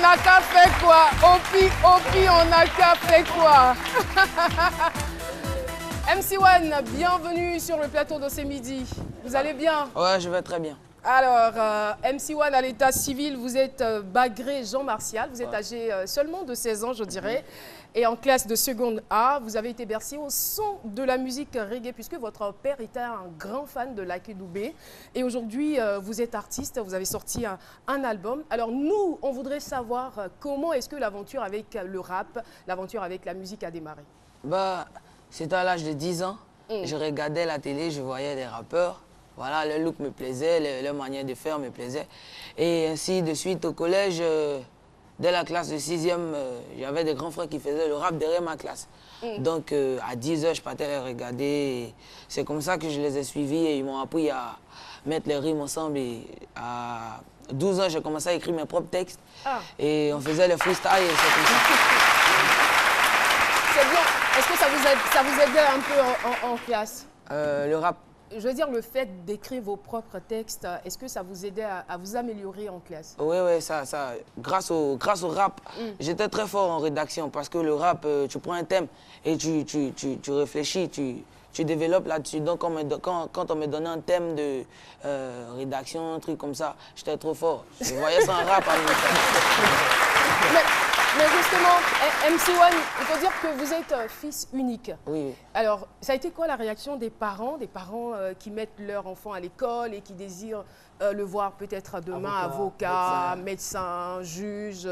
a qu'à faire quoi? Opi, on a qu'à faire quoi? MC1, bienvenue sur le plateau de ce midi. Vous allez bien? Ouais, je vais très bien. Alors, MC1 à l'état civil, vous êtes Bagré Jean Martial, vous êtes âgé seulement de 16 ans, je dirais. Et en classe de seconde A, vous avez été bercé au son de la musique reggae, puisque votre père était un grand fan de Lucky Dubé. Et aujourd'hui, vous êtes artiste, vous avez sorti un album. Alors nous, on voudrait savoir comment est-ce que l'aventure avec le rap, l'aventure avec la musique a démarré? Bah, c'était à l'âge de 10 ans. Je regardais la télé, je voyais des rappeurs. Voilà, le look me plaisait, leur manière de faire me plaisait. Et ainsi de suite, au collège, dès la classe de 6e, j'avais des grands frères qui faisaient le rap derrière ma classe. Donc, à 10 h, je partais les regarder. C'est comme ça que je les ai suivis et ils m'ont appris à mettre les rimes ensemble. Et à 12 ans, j'ai commencé à écrire mes propres textes. Et on faisait le freestyle et c'est comme ça. C'est bien. Est-ce que ça vous aidait un peu en classe? Le rap. Je veux dire, le fait d'écrire vos propres textes, est-ce que ça vous aidait à vous améliorer en classe? Oui, grâce au rap, j'étais très fort en rédaction parce que le rap, tu prends un thème et tu réfléchis, tu développes là-dessus. Donc, quand on me donnait un thème de rédaction, un truc comme ça, j'étais trop fort. Je voyais ça en rap à Mais justement, MC1, il faut dire que vous êtes fils unique. Oui. Alors, ça a été quoi la réaction des parents qui mettent leur enfant à l'école et qui désirent le voir peut-être demain avocat, médecin, juge,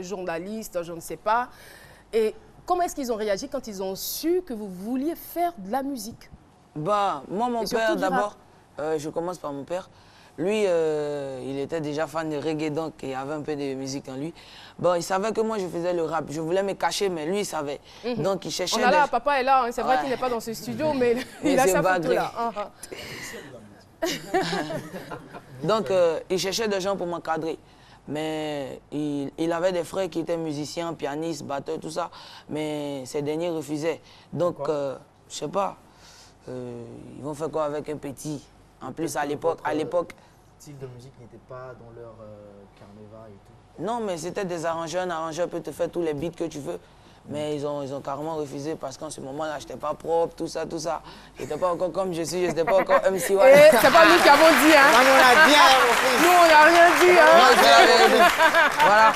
journaliste, je ne sais pas. Et comment est-ce qu'ils ont réagi quand ils ont su que vous vouliez faire de la musique? Bah, moi, mon père, d'abord, je commence par mon père. Lui, il était déjà fan de reggae, donc il y avait un peu de musique en lui. Bon, il savait que moi, je faisais le rap. Je voulais me cacher, mais lui, il savait. Donc, il cherchait... On a là, papa est là. Hein. C'est vrai qu'il n'est pas dans ce studio, mais il a sa photo là. Donc, il cherchait des gens pour m'encadrer. Mais il avait des frères qui étaient musiciens, pianistes, batteurs, tout ça. Mais ces derniers refusaient. Donc, je sais pas, ils vont faire quoi avec un petit? En plus, à l'époque... Le style de musique n'était pas dans leur carnaval et tout? Non, mais c'était des arrangeurs. Un arrangeur peut te faire tous les beats que tu veux. Mais ils ont carrément refusé parce qu'en ce moment-là, je n'étais pas propre, tout ça. Je n'étais pas encore comme je suis, je n'étais pas encore MC1. C'est pas nous qui avons dit, hein? Non, on a bien, mon fils. Nous, on n'a rien dit, hein? Voilà.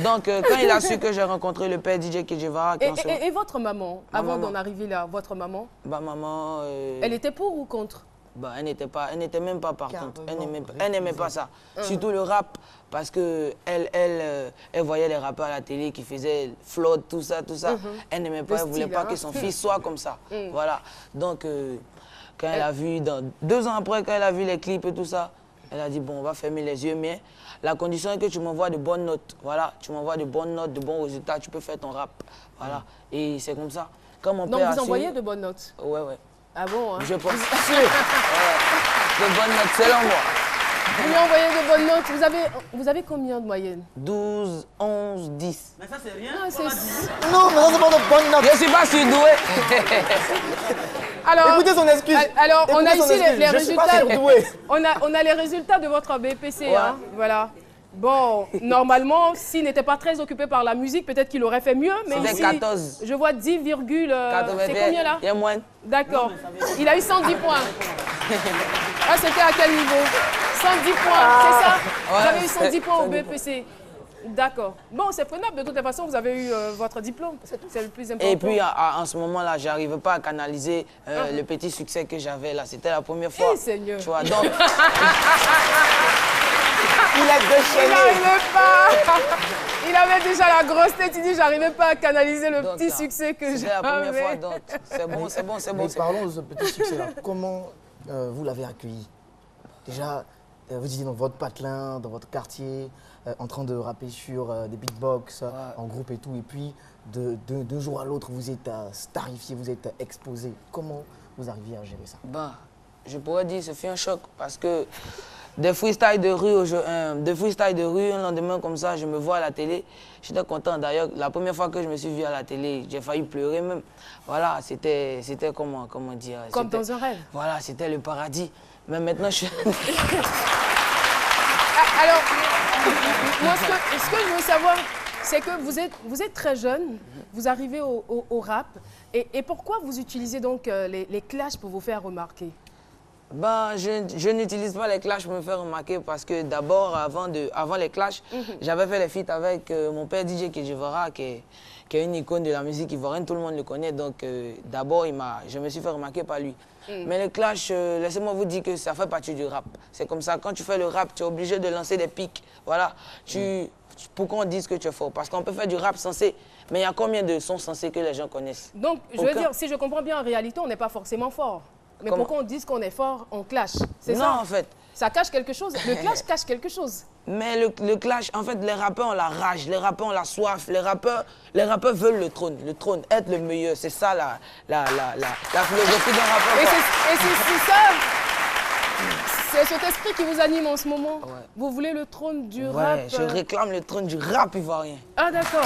Donc, quand il a su que j'ai rencontré le père DJ Kejevara... Et votre maman, avant d'en arriver là, votre maman? Bah, maman... Elle était pour ou contre? Bah, elle n'était même pas partante. Elle n'aimait pas ça. Surtout le rap, parce que elle voyait les rappeurs à la télé qui faisaient flotte, tout ça. Elle n'aimait pas, elle ne voulait pas que son fils soit comme ça. Voilà. Donc, quand elle a vu, 2 ans après, quand elle a vu les clips et tout ça, elle a dit, bon, on va fermer les yeux, mais la condition est que tu m'envoies de bonnes notes. Voilà, tu m'envoies de bonnes notes, de bons résultats, tu peux faire ton rap. Voilà. Et c'est comme ça. Quand mon Donc, père vous envoyez de bonnes notes? Ouais. Ah bon, hein? Je pense. De bonnes notes, selon moi. Vous lui envoyez de bonnes notes. Vous avez combien de moyenne? 12, 11, 10. Mais ça, c'est rien. Non, mais ça, c'est pas de bonnes notes. Je suis pas surdoué. Alors, écoutez son excuse. Alors, on a ici les Je suis pas résultats. surdoué. On a les résultats de votre BPC. Hein, voilà. Bon, normalement, s'il n'était pas très occupé par la musique, peut-être qu'il aurait fait mieux. Mais ici, 14. je vois 10, c'est combien là? Il y a moins. D'accord. Il a eu 110 points. Ah, c'était à quel niveau? 110 points, c'est ça? Vous avez eu 110 points au BPC. D'accord. Bon, c'est prenable. De toute façon, vous avez eu votre diplôme. C'est le plus important. Et puis, en ce moment-là, je n'arrivais pas à canaliser le petit succès que j'avais là. C'était la première fois. Eh, Seigneur. Tu vois, donc... Il a déchaîné. Il n'arrivait pas. Il avait déjà la grosse tête. Il dit, j'arrivais pas à canaliser le petit succès que j'avais. C'était la première fois, donc c'est bon. Mais parlons de ce petit succès-là. Comment vous l'avez accueilli? Déjà, vous étiez dans votre patelin, dans votre quartier, en train de rapper sur des beatbox, en groupe et tout. Et puis, d'un jour à l'autre, vous êtes starifié, vous êtes exposé. Comment vous arriviez à gérer ça? Ben, je pourrais dire que ce fut un choc parce que des freestyles de rue, un lendemain comme ça, je me vois à la télé. J'étais content. D'ailleurs, la première fois que je me suis vu à la télé, j'ai failli pleurer même. Voilà, c'était comment dire? Comme dans un rêve. Voilà, c'était le paradis. Mais maintenant, je suis... Alors, moi, ce que je veux savoir, c'est que vous êtes très jeune, vous arrivez au rap, et pourquoi vous utilisez donc les clashs pour vous faire remarquer? Ben, je n'utilise pas les clashs pour me faire remarquer parce que d'abord, avant les clashs, j'avais fait les feats avec mon père DJ Kejivara, qui est une icône de la musique ivoirienne, tout le monde le connaît. Donc d'abord, je me suis fait remarquer par lui. Mais les clashs, laissez-moi vous dire que ça fait partie du rap. C'est comme ça, quand tu fais le rap, tu es obligé de lancer des pics. Voilà. Pourquoi on dit que tu es fort? Parce qu'on peut faire du rap sensé, mais il y a combien de sons sensés que les gens connaissent? Donc, je veux dire, si je comprends bien, en réalité, on n'est pas forcément fort. Mais pourquoi on dit qu'on est fort, on clash? C'est ça? Non, en fait. Ça cache quelque chose? Le clash cache quelque chose. Mais le clash, en fait, les rappeurs ont la rage, les rappeurs ont la soif, les rappeurs veulent le trône, être le meilleur. C'est ça la philosophie d'un rappeur. Et c'est ça, c'est cet esprit qui vous anime en ce moment. Ouais. Vous voulez le trône du rap? Je réclame le trône du rap ivoirien. Ah d'accord.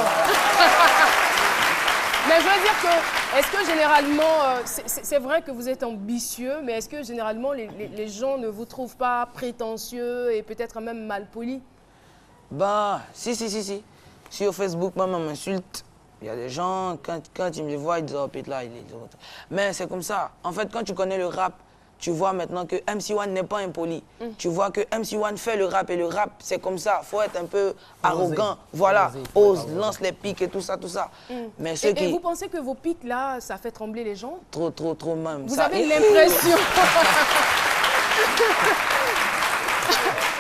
Mais je veux dire que, est-ce que généralement, c'est vrai que vous êtes ambitieux, mais est-ce que généralement les gens ne vous trouvent pas prétentieux et peut-être même malpolis? Bah, si. Sur Facebook, maman m'insulte. Il y a des gens, quand ils me voient, ils disent « Oh, Pétla, il est autre. » Mais c'est comme ça. En fait, quand tu connais le rap, tu vois maintenant que MC1 n'est pas impoli. Tu vois que MC1 fait le rap et le rap, c'est comme ça. Il faut être un peu arrogant. Voilà, ose, lance les pics et tout ça. Mais ceux et vous pensez que vos pics là, ça fait trembler les gens? Trop même. Vous avez l'impression.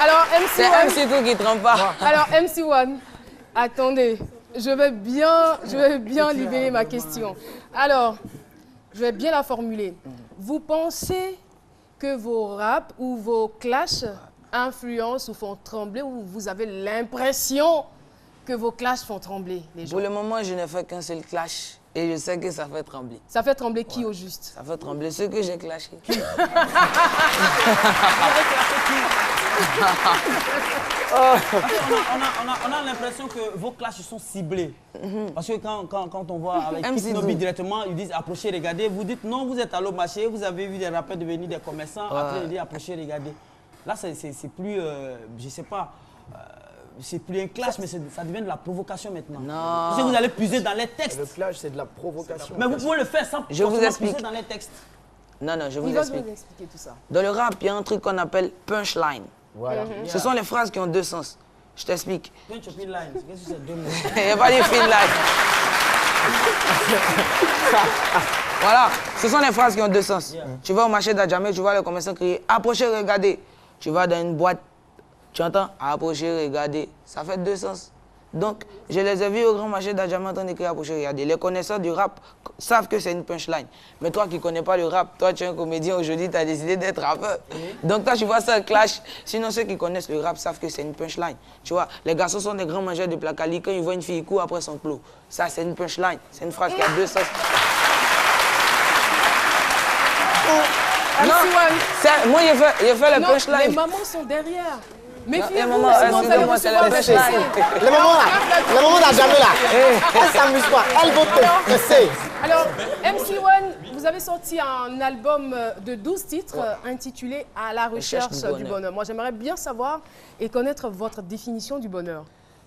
Alors MC1. C'est MC2 qui trempe pas. Alors MC1, attendez, je vais bien libérer ma question. Alors, je vais bien la formuler. Vous pensez que vos raps ou vos clashs influencent ou font trembler, ou vous avez l'impression que vos clashs font trembler les gens? Pour le moment, je n'ai fait qu'un seul clash et je sais que ça fait trembler. Ça fait trembler qui au juste? Ça fait trembler ceux que j'ai clashés. On a l'impression que vos clashs sont ciblés. Parce que quand on voit avec Kiknobi directement, ils disent approchez, regardez. Vous dites non, vous êtes allé au marché, vous avez vu des rappeurs devenir des commerçants, après ils disent approchez, regardez. Là, c'est plus, je sais pas, c'est plus un clash, mais ça devient de la provocation maintenant. Non. Parce que vous allez puiser dans les textes. Le clash, c'est de la provocation. Mais vous pouvez le faire sans puiser dans les textes. Non, je vous Il va explique. vous expliquer tout ça. Dans le rap, il y a un truc qu'on appelle punchline. Voilà. Ce sont les phrases qui ont deux sens. Je t'explique. Punch up line, qu'est-ce que c'est deux mots? Il n'y a pas de fin line. Voilà, ce sont les phrases qui ont deux sens. Tu vas au marché d'Adjamé, tu vois le commerçant crier « Approchez, regardez ». Tu vas dans une boîte, tu entends « Approchez, regardez ». Ça fait deux sens. Donc, je les ai vus au grand marché d'Adjamé en train d'écrire « Approchez, regardez ». Les connaisseurs du rap savent que c'est une punchline. Mais toi qui ne connais pas le rap, toi tu es un comédien, aujourd'hui tu as décidé d'être rappeur. Donc toi tu vois ça, un clash. Sinon ceux qui connaissent le rap savent que c'est une punchline. Tu vois, les garçons sont des grands mangeurs de placali. Quand ils voient une fille, ils courent après son clos. Ça c'est une punchline. C'est une phrase qui a deux sens. Non, moi j'ai fait la punchline. Les mamans sont derrière. Méfiez-vous, les mamans, sinon vous allez recevoir des choses. Les mamans d'Adjamé là, elles s'amusent pas, elles vont te sais. Alors, MC1, vous avez sorti un album de 12 titres intitulé « À la recherche du bonheur ». Moi, j'aimerais bien savoir et connaître votre définition du bonheur.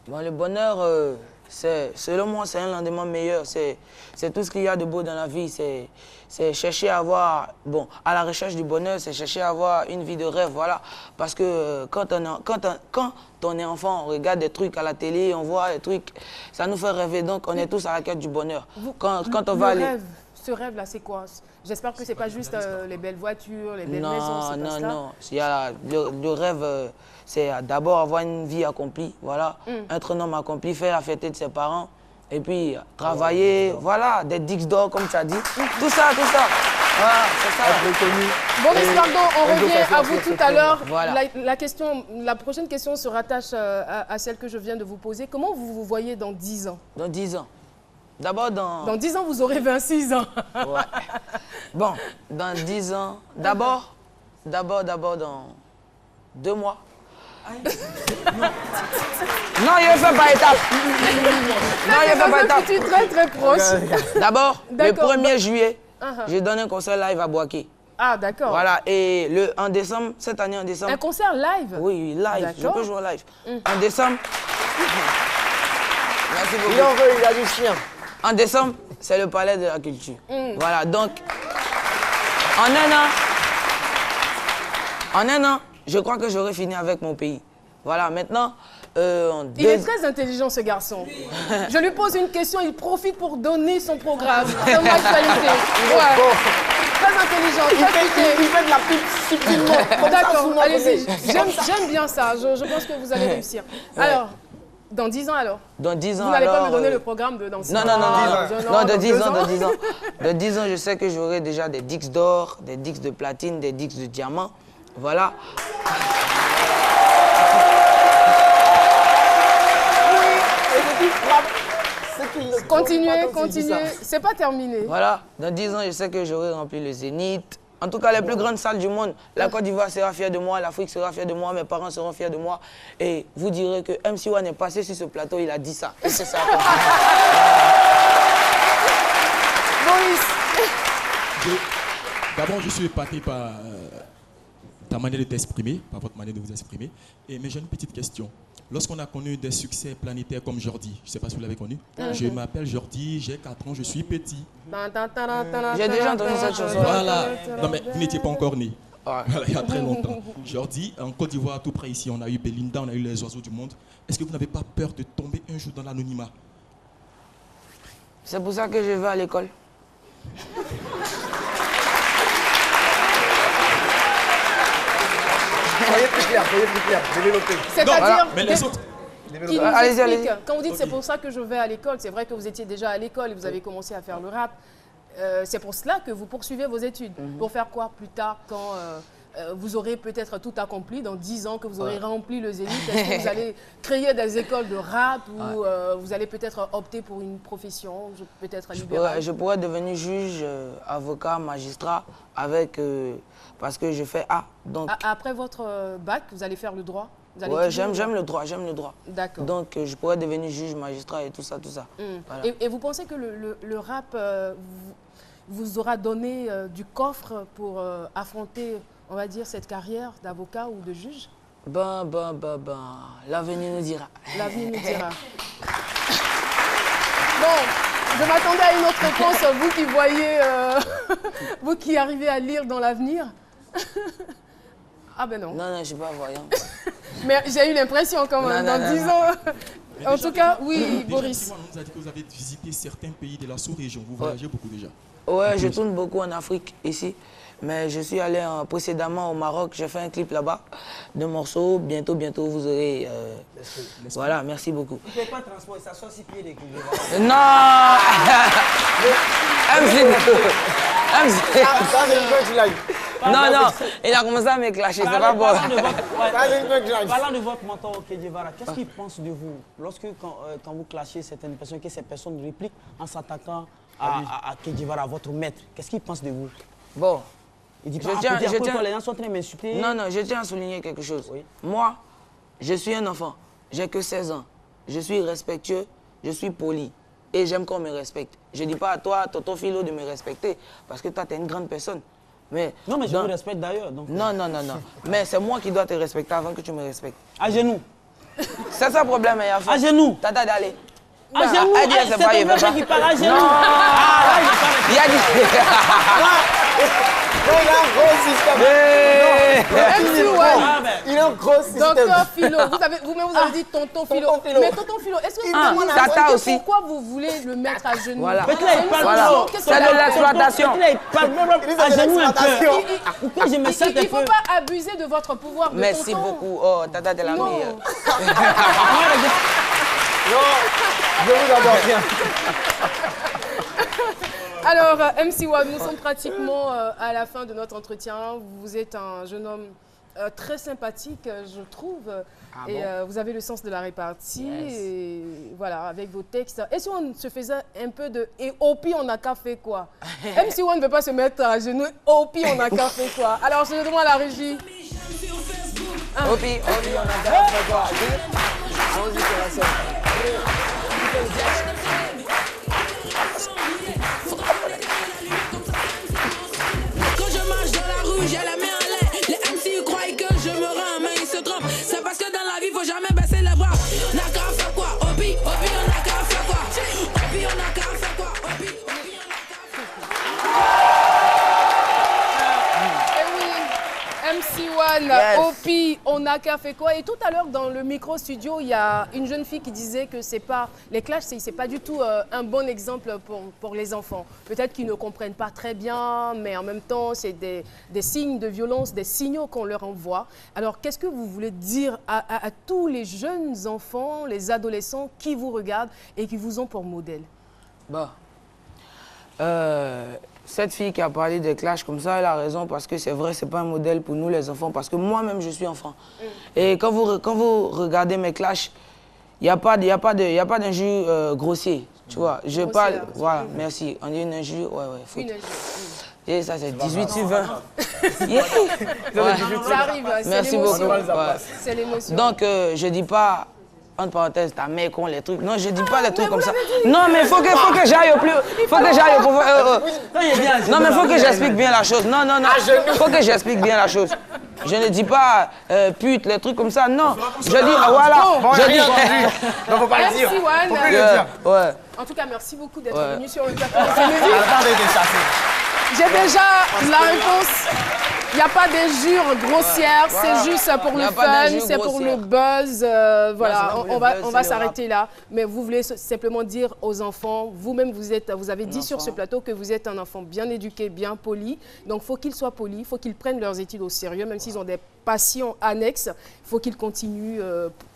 Bon, le bonheur, selon moi, c'est un lendemain meilleur. C'est tout ce qu'il y a de beau dans la vie. C'est chercher à avoir, à la recherche du bonheur, c'est chercher à avoir une vie de rêve, voilà. Parce que quand on est enfant, on regarde des trucs à la télé, on voit des trucs, ça nous fait rêver. Donc, on est tous à la quête du bonheur. Quand on va aller... Ce rêve-là, c'est quoi? J'espère que ce n'est pas juste les belles voitures, les belles maisons, c'est pas ça. Non. Le rêve, c'est d'abord avoir une vie accomplie, voilà. Être un homme accompli, faire la fierté de ses parents. Et puis, travailler, voilà, des dix d'or, comme tu as dit. Tout ça. Voilà, c'est ça. Boris, pardon, on revient à vous tout à l'heure. Voilà. La prochaine question se rattache à celle que je viens de vous poser. Comment vous vous voyez dans 10 ans? Dans 10 ans. D'abord dans... Dans 10 ans, vous aurez 26 ans. Ouais. Bon, dans 10 ans, d'abord dans 2 mois. Non, il ne fait pas étape. Tu es très proche. D'abord, le 1er juillet, je donne un concert live à Boaké. Ah, d'accord. Voilà, et en décembre, cette année en décembre... Un concert live? Oui, live, je peux jouer en live. En décembre... Merci beaucoup. Il en veut, il a du chien. En décembre, c'est le palais de la culture. Voilà, donc, en un an, je crois que j'aurai fini avec mon pays. Voilà, maintenant... Il est très intelligent, ce garçon. Je lui pose une question, il profite pour donner son programme, son actualité. Ouais. Très intelligent, très Il fait de la pub subtilement. D'accord, allez-y. J'aime bien ça. Je pense que vous allez réussir. Ouais. Alors, dans 10 ans alors? Dans 10 ans, vous n'allez pas me alors, donner le programme de dans 6 ans? Non, de 10 ans, de 10 ans. De 10 ans, je sais que j'aurai déjà des disques d'or, des disques de platine, des disques de diamant. Voilà. Continuez. C'est pas terminé. Voilà. Dans 10 ans, je sais que j'aurai rempli le Zénith. En tout cas, les plus grandes salles du monde. La Côte d'Ivoire sera fière de moi, l'Afrique sera fière de moi, mes parents seront fiers de moi. Et vous direz que MC One est passé sur ce plateau, il a dit ça. Et c'est ça. Maurice. D'abord, je suis épaté par ta manière de t'exprimer, par votre manière de vous exprimer. Mais j'ai une petite question. Lorsqu'on a connu des succès planétaires comme Jordi, je ne sais pas si vous l'avez connu, je m'appelle Jordi, j'ai 4 ans, je suis petit. J'ai déjà entendu cette chanson. Voilà. Non mais vous n'étiez pas encore né. Ouais. Voilà, il y a très longtemps. Jordi, en Côte d'Ivoire, tout près ici, on a eu Belinda, on a eu les oiseaux du monde. Est-ce que vous n'avez pas peur de tomber un jour dans l'anonymat? C'est pour ça que je vais à l'école. Soyez plus clair, développez. C'est-à-dire, Voilà, mais les autres... qui nous Allez-y, explique, allez-y. quand vous dites c'est pour ça que je vais à l'école, c'est vrai que vous étiez déjà à l'école et vous avez commencé à faire le rap. C'est pour cela que vous poursuivez vos études. Pour faire quoi plus tard quand vous aurez peut-être tout accompli, dans 10 ans que vous aurez rempli le Zénith? Est-ce que vous allez créer des écoles de rap ou vous allez peut-être opter pour une profession, peut-être libérale? Je pourrais devenir juge, avocat, magistrat avec... parce que je fais A. Donc, Après votre bac, vous allez faire le droit? ouais, j'aime le droit. D'accord. Donc, je pourrais devenir juge, magistrat et tout ça. Voilà. Et vous pensez que le rap vous aura donné du coffre pour affronter, on va dire, cette carrière d'avocat ou de juge? L'avenir nous dira. L'avenir nous dira. Bon, je m'attendais à une autre réponse, vous qui voyez, vous qui arrivez à lire dans l'avenir. Ah ben non. Non, je ne suis pas voyant. Mais j'ai eu l'impression quand même, dans 10 ans. En tout cas, oui, Boris. On nous a dit que vous avez visité certains pays de la sous-région. Vous voyagez beaucoup déjà. Ouais, je tourne beaucoup en Afrique, ici. Mais je suis allé précédemment au Maroc. J'ai fait un clip là-bas, 2 morceaux. Bientôt, vous aurez... Voilà, merci beaucoup. Il ne fait pas de transport, il s'assoit 6 pieds des coups. Non. Ça, c'est une punchline. Non, il a commencé à me clasher, c'est pas bon. Parlant de votre mentor, Kedjevara, qu'est-ce qu'il pense de vous lorsque, quand vous clashez certaines personnes, que ces personnes répliquent en s'attaquant à Kedjevara, votre maître? Qu'est-ce qu'il pense de vous? Bon, Il dit je tiens, les gens sont en train de m'insulter. Non, je tiens à souligner quelque chose. Oui. Moi, je suis un enfant, j'ai que 16 ans. Je suis respectueux, je suis poli et j'aime qu'on me respecte. Je ne dis pas à toi, tonton Philo, de me respecter parce que toi, tu es une grande personne. Mais Non, mais je vous respecte d'ailleurs. Non. Mais c'est moi qui dois te respecter avant que tu me respectes. À genoux. C'est ça le problème, Yafa. À genoux. Tata d'aller. À genoux. Elle dit, elle sait C'est pas, il ton veut pas. qui parle à genoux. Non. Ah, là, il parle. Il a dit. Non, il a un gros système. MC One. Ah, ben. Il a un gros système. Docteur Philo, vous-même vous avez dit tonton Philo. Tonton Philo. Mais tonton Philo, est-ce que vous Ah, demandez Tata aussi. pourquoi vous voulez le mettre à genoux? Voilà. Mais là, il parle Voilà. trop. Qu'est-ce C'est qu'il de a- l'exploitation. Là, il parle à genoux un peu. Pourquoi je me sens un Il ne faut peu... pas abuser de votre pouvoir de Merci tonton. beaucoup. Oh, Tata, t'es la Non. meilleure. Non, je vous adore bien. Alors, MC One, nous sommes pratiquement à la fin de notre entretien. Vous êtes un jeune homme très sympathique, je trouve. Et vous avez le sens de la répartie. Yes. Et voilà, avec vos textes. Et si on se faisait un peu de... Et au pire, on n'a qu'à faire quoi? MC One ne veut pas se mettre à genoux. Au pire, on n'a qu'à faire quoi? Alors, je demande à la régie. Opi, on a déjà fait quoi? Allons-y sur la scène. Quand je marche dans la Naka fait quoi? Et tout à l'heure, dans le micro-studio, il y a une jeune fille qui disait que les clashs, c'est pas du tout un bon exemple pour les enfants. Peut-être qu'ils ne comprennent pas très bien, mais en même temps, c'est des signes de violence, des signaux qu'on leur envoie. Alors, qu'est-ce que vous voulez dire à tous les jeunes enfants, les adolescents qui vous regardent et qui vous ont pour modèle? Bah, cette fille qui a parlé des clashs comme ça, elle a raison parce que c'est vrai, c'est pas un modèle pour nous les enfants parce que moi-même je suis enfant. Et quand vous regardez mes clashs, il n'y a pas d'injure grossier, tu vois. Je parle, voilà, merci. On dit une injure, ouais, foot. Une injure. Et ça c'est 18 sur 20. Ça arrive, Merci beaucoup. Ouais. C'est l'émotion. Donc je dis pas, entre parenthèses, ta mère con, les trucs. Non, je dis pas les trucs comme ça. Non, mais faut que j'aille au plus. Faut que j'aille au non, mais faut que j'explique bien la chose. Non. Faut que j'explique bien la chose. Je ne dis pas pute, les trucs comme ça. Non. Je dis, voilà. Je dis. Non, faut pas le dire. Merci, Wan. Faut plus le dire. Ouais. En tout cas, merci beaucoup d'être venu sur le plateau de télévision. Attendez, des chassés. J'ai déjà la réponse. Il n'y a pas d'injure grossière, c'est juste pour le fun, c'est pour le buzz. Voilà, on va s'arrêter là. Mais vous voulez simplement dire aux enfants, vous-même vous avez dit sur ce plateau que vous êtes un enfant bien éduqué, bien poli. Donc il faut qu'ils soient polis, il faut qu'ils prennent leurs études au sérieux, même s'ils ont des passions annexes. Il faut qu'ils continuent,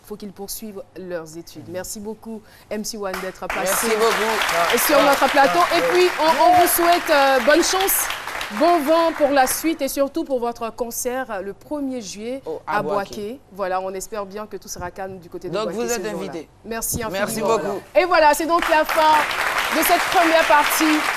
faut qu'ils poursuivent leurs études. Merci beaucoup MC Wan d'être passé sur notre plateau. Et puis on vous souhaite bonne chance. Bon vent pour la suite et surtout pour votre concert le 1er juillet à Boaké. Voilà, on espère bien que tout sera calme du côté de Boaké. Donc vous êtes invités. Merci infiniment. Merci beaucoup. Et voilà, c'est donc la fin de cette première partie